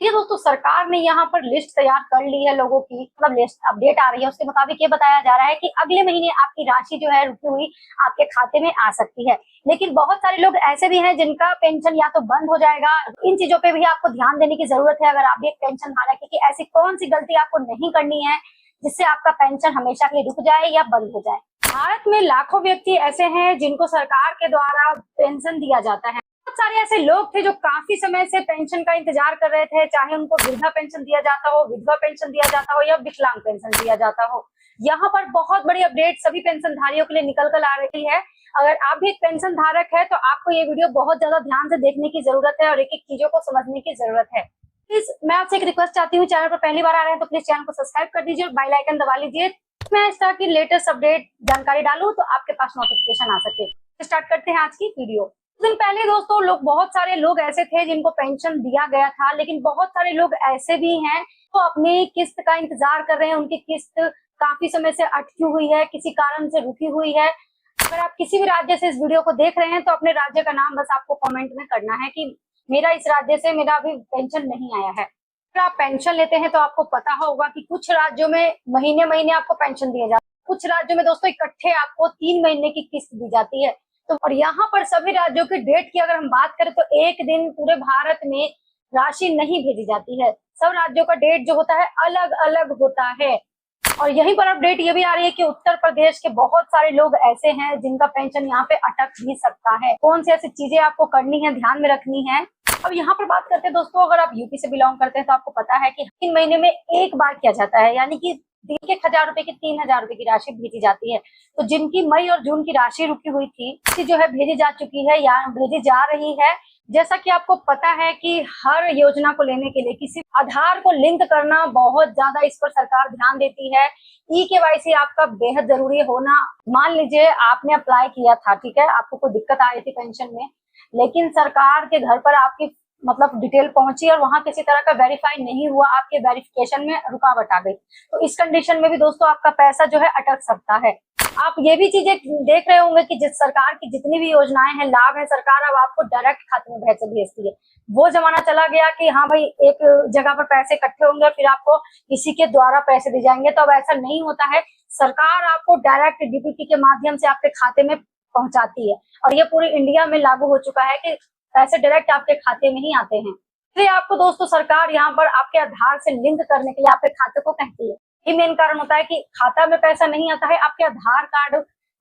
ये दोस्तों सरकार ने यहाँ पर लिस्ट तैयार कर ली है लोगों की, मतलब लिस्ट अपडेट आ रही है, उसके मुताबिक ये बताया जा रहा है कि अगले महीने आपकी राशि जो है रुकी हुई आपके खाते में आ सकती है। लेकिन बहुत सारे लोग ऐसे भी हैं जिनका पेंशन या तो बंद हो जाएगा। इन चीजों पे भी आपको ध्यान देने की जरूरत है अगर आप भी एक पेंशन धारक है, कि ऐसी कौन सी गलती आपको नहीं करनी है जिससे आपका पेंशन हमेशा के लिए रुक जाए या बंद हो जाए। भारत में लाखों व्यक्ति ऐसे हैं जिनको सरकार के द्वारा पेंशन दिया जाता है। बहुत सारे ऐसे लोग थे जो काफी समय से पेंशन का इंतजार कर रहे थे, चाहे उनको वृद्धा पेंशन दिया जाता हो, विधवा पेंशन दिया जाता हो या विकलांग पेंशन दिया जाता हो। यहाँ पर बहुत बड़ी अपडेट सभी पेंशनधारियों के लिए निकल कर आ रही है। अगर आप भी एक पेंशन धारक है तो आपको ये वीडियो बहुत ज्यादा ध्यान से देखने की जरूरत है और एक एक चीजों को समझने की जरूरत है। प्लीज मैं आपसे एक रिक्वेस्ट चाहती हूँ, चैनल पर पहली बार आ रहे हैं तो प्लीज चैनल को सब्सक्राइब कर दीजिए और बेल आइकन दबा लीजिए। मैं इस तरह की लेटेस्ट अपडेट जानकारी डालूं तो आपके पास नोटिफिकेशन आ सके। स्टार्ट करते हैं आज की वीडियो। कुछ दिन पहले दोस्तों बहुत सारे लोग ऐसे थे जिनको पेंशन दिया गया था, लेकिन बहुत सारे लोग ऐसे भी हैं तो अपनी किस्त का इंतजार कर रहे हैं। उनकी किस्त काफी समय से अटकी हुई है, किसी कारण से रुकी हुई है। अगर आप किसी भी राज्य से इस वीडियो को देख रहे हैं तो अपने राज्य का नाम बस आपको कमेंट में करना है कि मेरा इस राज्य से मेरा अभी पेंशन नहीं आया है। अगर आप पेंशन लेते हैं तो आपको पता होगा कि कुछ राज्यों में महीने महीने आपको पेंशन दिया जाता है, कुछ राज्यों में दोस्तों इकट्ठे आपको 3 महीने की किस्त दी जाती है। तो और यहाँ पर सभी राज्यों की डेट की अगर हम बात करें तो एक दिन पूरे भारत में राशि नहीं भेजी जाती है। सब राज्यों का डेट जो होता है अलग अलग होता है। और यहीं पर अपडेट ये भी आ रही है कि उत्तर प्रदेश के बहुत सारे लोग ऐसे हैं जिनका पेंशन यहाँ पे अटक भी सकता है। कौन सी ऐसी चीजें आपको करनी है, ध्यान में रखनी है। अब यहाँ पर बात करते हैं दोस्तों, अगर आप यूपी से बिलोंग करते हैं तो आपको पता है कि 3 महीने में एक बार किया जाता है, यानी कि दिन के 1000 रुपए की 3000 रुपए की राशि भेजी जाती है। तो जिनकी मई और जून की राशि रुकी हुई थी जो है भेजी जा चुकी है या भेजी जा रही है। जैसा कि आपको पता है कि हर योजना को लेने के लिए किसी आधार को लिंक करना बहुत ज्यादा, इस पर सरकार ध्यान देती है। ई-केवाईसी आपका बेहद जरूरी होना। मान लीजिए आपने अप्लाई किया था, ठीक है, आपको कोई दिक्कत आई थी पेंशन में, लेकिन सरकार के घर पर आपकी मतलब डिटेल पहुंची और वहां किसी तरह का वेरीफाई नहीं हुआ, आपके वेरिफिकेशन में रुकावट आ गई, तो इस कंडीशन में भी दोस्तों आपका पैसा जो है अटक सकता है। आप ये भी चीजें देख रहे होंगे कि जिस सरकार की जितनी भी योजनाएं हैं, लाभ है, सरकार अब आपको डायरेक्ट खाते में पैसे भेजती है। वो जमाना चला गया कि हाँ भाई एक जगह पर पैसे इकट्ठे होंगे और फिर आपको किसी के द्वारा पैसे दिए जाएंगे, तो अब ऐसा नहीं होता है। सरकार आपको डायरेक्ट डीबीटी के माध्यम से आपके खाते में पहुंचाती है और ये पूरी इंडिया में लागू हो चुका है कि पैसे डायरेक्ट आपके खाते में ही आते हैं। इसलिए आपको दोस्तों सरकार यहाँ पर आपके आधार से लिंक करने के लिए आपके खाते को कहती है। ये मेन कारण होता है कि खाता में पैसा नहीं आता है, आपके आधार कार्ड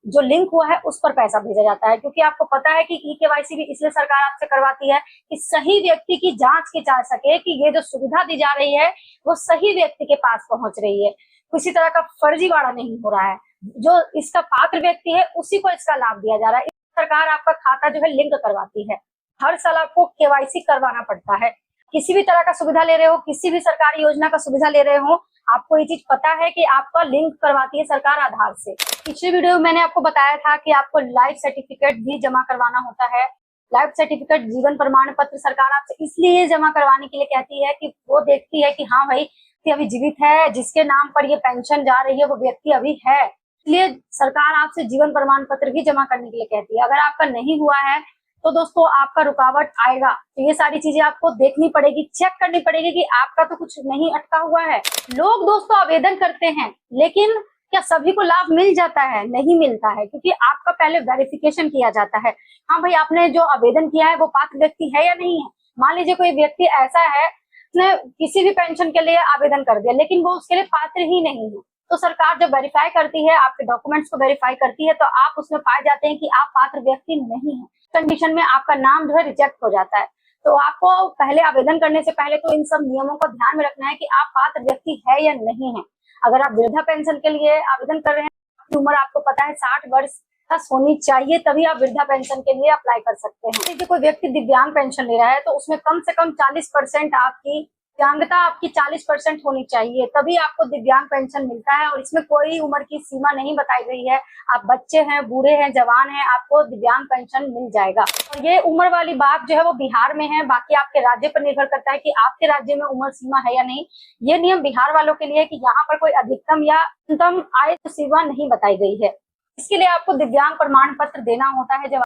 जो लिंक हुआ है उस पर पैसा भेजा जाता है। क्योंकि आपको पता है कि ई-केवाईसी भी इसलिए सरकार आपसे करवाती है कि सही व्यक्ति की जांच की जा सके कि ये जो सुविधा दी जा रही है वो सही व्यक्ति के पास पहुंच रही है, किसी तरह का फर्जीवाड़ा नहीं हो रहा है, जो इसका पात्र व्यक्ति है उसी को इसका लाभ दिया जा रहा है। सरकार आपका खाता जो है लिंक करवाती है। हर साल आपको केवाईसी करवाना पड़ता है। किसी भी तरह का सुविधा ले रहे हो, किसी भी सरकारी योजना का सुविधा ले रहे हो, आपको ये चीज पता है कि आपका लिंक करवाती है सरकार आधार से। पिछले वीडियो में मैंने आपको बताया था कि आपको लाइफ सर्टिफिकेट भी जमा करवाना होता है। लाइफ सर्टिफिकेट, जीवन प्रमाण पत्र सरकार आपसे इसलिए जमा करवाने के लिए कहती है कि वो देखती है कि हाँ भाई ये अभी जीवित है, जिसके नाम पर ये पेंशन जा रही है वो व्यक्ति अभी है, इसलिए सरकार आपसे जीवन प्रमाण पत्र भी जमा करने के लिए कहती है। अगर आपका नहीं हुआ है तो दोस्तों आपका रुकावट आएगा, तो ये सारी चीजें आपको देखनी पड़ेगी, चेक करनी पड़ेगी कि आपका तो कुछ नहीं अटका हुआ है। लोग दोस्तों आवेदन करते हैं, लेकिन क्या सभी को लाभ मिल जाता है? नहीं मिलता है, क्योंकि आपका पहले वेरिफिकेशन किया जाता है। हाँ भाई आपने जो आवेदन किया है वो पात्र व्यक्ति है या नहीं है। मान लीजिए कोई व्यक्ति ऐसा है, उसने किसी भी पेंशन के लिए आवेदन कर दिया लेकिन वो उसके लिए पात्र ही नहीं है, तो सरकार जब वेरीफाई करती है, आपके डॉक्यूमेंट्स को वेरीफाई करती है, तो आप उसमें पाए जाते हैं कि आप पात्र व्यक्ति नहीं है, कंडीशन में आपका नाम जो है रिजेक्ट हो जाता है। तो आपको पहले आवेदन करने से पहले तो इन सब नियमों को ध्यान में रखना है कि आप पात्र व्यक्ति है या नहीं है। अगर आप वृद्धा पेंशन के लिए आवेदन कर रहे हैं, आपकी उम्र आपको पता है 60 वर्ष तक होनी चाहिए, तभी आप वृद्धा पेंशन के लिए अप्लाई कर सकते हैं। यदि कोई व्यक्ति दिव्यांग पेंशन ले रहा है तो उसमें कम से कम 40% आपकी दिव्यांगता आपकी 40% होनी चाहिए, तभी आपको दिव्यांग पेंशन मिलता है। और इसमें कोई उम्र की सीमा नहीं बताई गई है, आप बच्चे हैं, बूढ़े हैं, जवान हैं, आपको दिव्यांग पेंशन मिल जाएगा। और ये उम्र वाली बात जो है वो बिहार में है, बाकी आपके राज्य पर निर्भर करता है कि आपके राज्य में उम्र सीमा है या नहीं। ये नियम बिहार वालों के लिए कि यहाँ पर कोई अधिकतम या न्यूनतम आय सीमा नहीं बताई गई है। इसके लिए आपको दिव्यांग प्रमाण पत्र देना होता है जब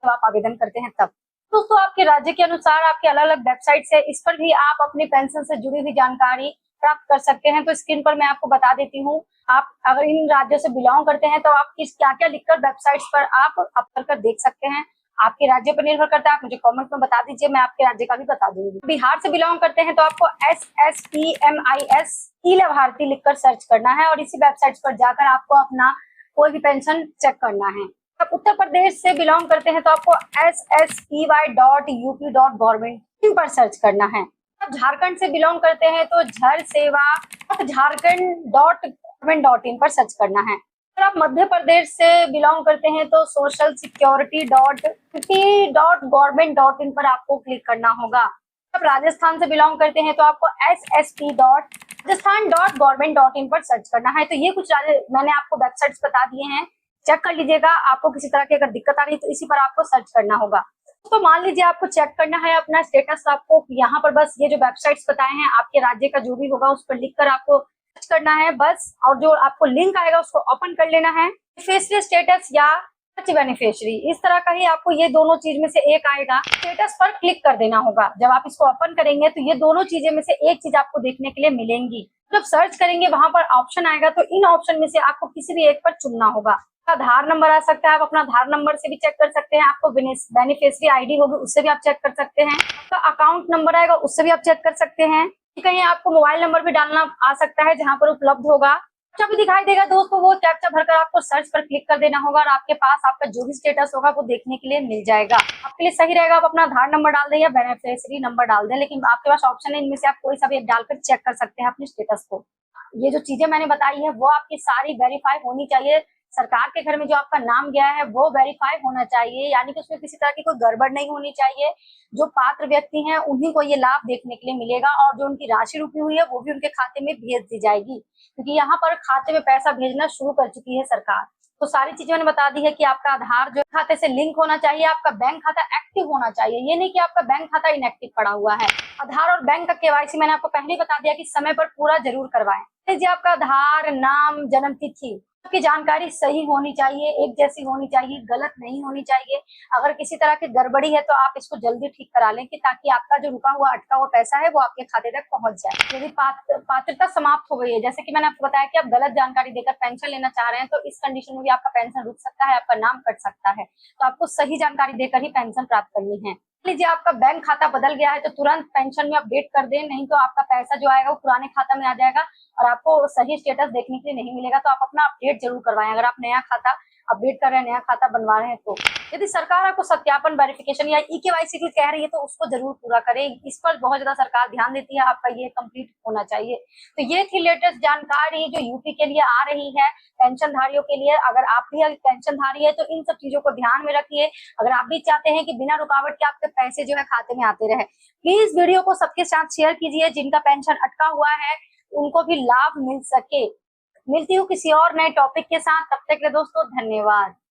आप आवेदन करते हैं तब। दोस्तों आपके राज्य के अनुसार आपके अलग अलग वेबसाइट्स है, इस पर भी आप अपनी पेंशन से जुड़ी हुई जानकारी प्राप्त कर सकते हैं। तो स्क्रीन पर मैं आपको बता देती हूँ, आप अगर इन राज्यों से बिलोंग करते हैं तो आप किस क्या क्या लिखकर वेबसाइट्स पर आप अप कर देख सकते हैं। आपके राज्य पर निर्भर करता है, आप मुझे कमेंट में बता दीजिए, मैं आपके राज्य का भी बता दूंगी। बिहार से बिलोंग करते हैं तो आपको SSPMIS ई लाभार्थी लिखकर सर्च करना है और इसी वेबसाइट पर जाकर आपको अपना कोई भी पेंशन चेक करना है। आप उत्तर प्रदेश से बिलोंग करते हैं तो आपको SSPY.UP.Government पर सर्च करना है। आप झारखंड से बिलोंग करते हैं तो झारसेवा.झारखंड.government.in पर सर्च करना है। अगर आप मध्य प्रदेश से बिलोंग करते हैं तो socialsecurity.government.in पर आपको क्लिक करना होगा। आप राजस्थान से बिलोंग करते हैं तो आपको SSP.Rajasthan.government.in पर सर्च करना है। तो ये कुछ मैंने आपको वेबसाइट्स बता दिए हैं, चेक कर लीजिएगा। आपको किसी तरह की अगर दिक्कत आ रही है तो इसी पर आपको सर्च करना होगा। तो मान लीजिए आपको चेक करना है अपना स्टेटस, आपको यहाँ पर बस ये जो वेबसाइट्स बताए हैं आपके राज्य का जो भी होगा उस पर लिखकर आपको सर्च करना है बस, और जो आपको लिंक आएगा उसको ओपन कर लेना है। बेनिफिशियरी स्टेटस या सर्च बेनिफिशियरी, इस तरह का ही आपको ये दोनों चीज में से एक आएगा, स्टेटस पर क्लिक कर देना होगा। जब आप इसको ओपन करेंगे तो ये दोनों चीजें में से एक चीज आपको देखने के लिए मिलेंगी। जब सर्च करेंगे वहां पर ऑप्शन आएगा तो इन ऑप्शन में से आपको किसी भी एक पर चुनना होगा। आधार नंबर आ सकता है, आप अपना आधार नंबर से भी चेक कर सकते हैं। आपको बेनिफिशियरी आईडी होगी उससे भी आप चेक कर सकते हैं। आपका अकाउंट नंबर आएगा उससे भी आप चेक कर सकते हैं। कहीं आपको मोबाइल नंबर भी डालना आ सकता है जहां पर उपलब्ध होगा। कैप्चा भी दिखाई देगा दोस्तों, वो कैप्चा भरकर आपको सर्च पर क्लिक कर देना होगा और आपके पास आपका जो भी स्टेटस होगा वो देखने के लिए मिल जाएगा। आपके लिए सही रहेगा आप अपना आधार नंबर डाल दें या बेनिफिशियरी नंबर डाल दें, लेकिन आपके पास ऑप्शन है, इनमें से आप कोई सा भी डालकर चेक कर सकते हैं अपने स्टेटस को। ये जो चीजें मैंने बताई है वो आपकी सारी वेरीफाई होनी चाहिए। सरकार के घर में जो आपका नाम गया है वो वेरीफाई होना चाहिए, यानी कि उसमें किसी तरह की कोई गड़बड़ नहीं होनी चाहिए। जो पात्र व्यक्ति हैं उन्हीं को ये लाभ देखने के लिए मिलेगा और जो उनकी राशि रुकी हुई है वो भी उनके खाते में भेज दी जाएगी, क्योंकि यहाँ पर खाते में पैसा भेजना शुरू कर चुकी है सरकार। तो सारी चीजें मैंने बता दी है कि आपका आधार जो खाते से लिंक होना चाहिए, आपका बैंक खाता एक्टिव होना चाहिए, ये नहीं कि आपका बैंक खाता इनएक्टिव पड़ा हुआ है। आधार और बैंक का केवाईसी मैंने आपको पहले ही बता दिया कि समय पर पूरा जरूर करवाएं। लीजिए आपका आधार, नाम, जन्म तिथि की जानकारी सही होनी चाहिए, एक जैसी होनी चाहिए, गलत नहीं होनी चाहिए। अगर किसी तरह की गड़बड़ी है तो आप इसको जल्दी ठीक करा लें कि ताकि आपका जो रुका हुआ अटका हुआ पैसा है वो आपके खाते तक पहुंच जाए। यदि पात्रता समाप्त हो गई है, जैसे कि मैंने आपको बताया कि आप गलत जानकारी देकर पेंशन लेना चाह रहे हैं, तो इस कंडीशन में भी आपका पेंशन रुक सकता है, आपका नाम कट सकता है। तो आपको सही जानकारी देकर ही पेंशन प्राप्त करनी है। लीजिए आपका बैंक खाता बदल गया है तो तुरंत पेंशन में अपडेट कर दें, नहीं तो आपका पैसा जो आएगा वो पुराने खाता में आ जाएगा और आपको सही स्टेटस देखने के लिए नहीं मिलेगा। तो आप अपना अपडेट जरूर करवाएं। अगर आप नया खाता अपडेट कर रहे हैं, नया खाता बनवा रहे हैं, तो यदि सरकार आपको सत्यापन, वेरिफिकेशन या ई-केवाईसी की कह रही है तो उसको जरूर पूरा करें। इस पर बहुत ज्यादा सरकार ध्यान देती है, आपका ये कंप्लीट होना चाहिए। तो ये थी लेटेस्ट जानकारी जो यूपी के लिए आ रही है पेंशन धारियों के लिए। अगर आप भी पेंशन धारी है तो इन सब चीजों को ध्यान में रखिए। अगर आप भी चाहते हैं कि बिना रुकावट के आपके पैसे जो है खाते में आते रहे, प्लीज वीडियो को सबके साथ शेयर कीजिए। जिनका पेंशन अटका हुआ है उनको भी लाभ मिल सके। मिलती हूँ किसी और नए टॉपिक के साथ, तब तक के दोस्तों धन्यवाद।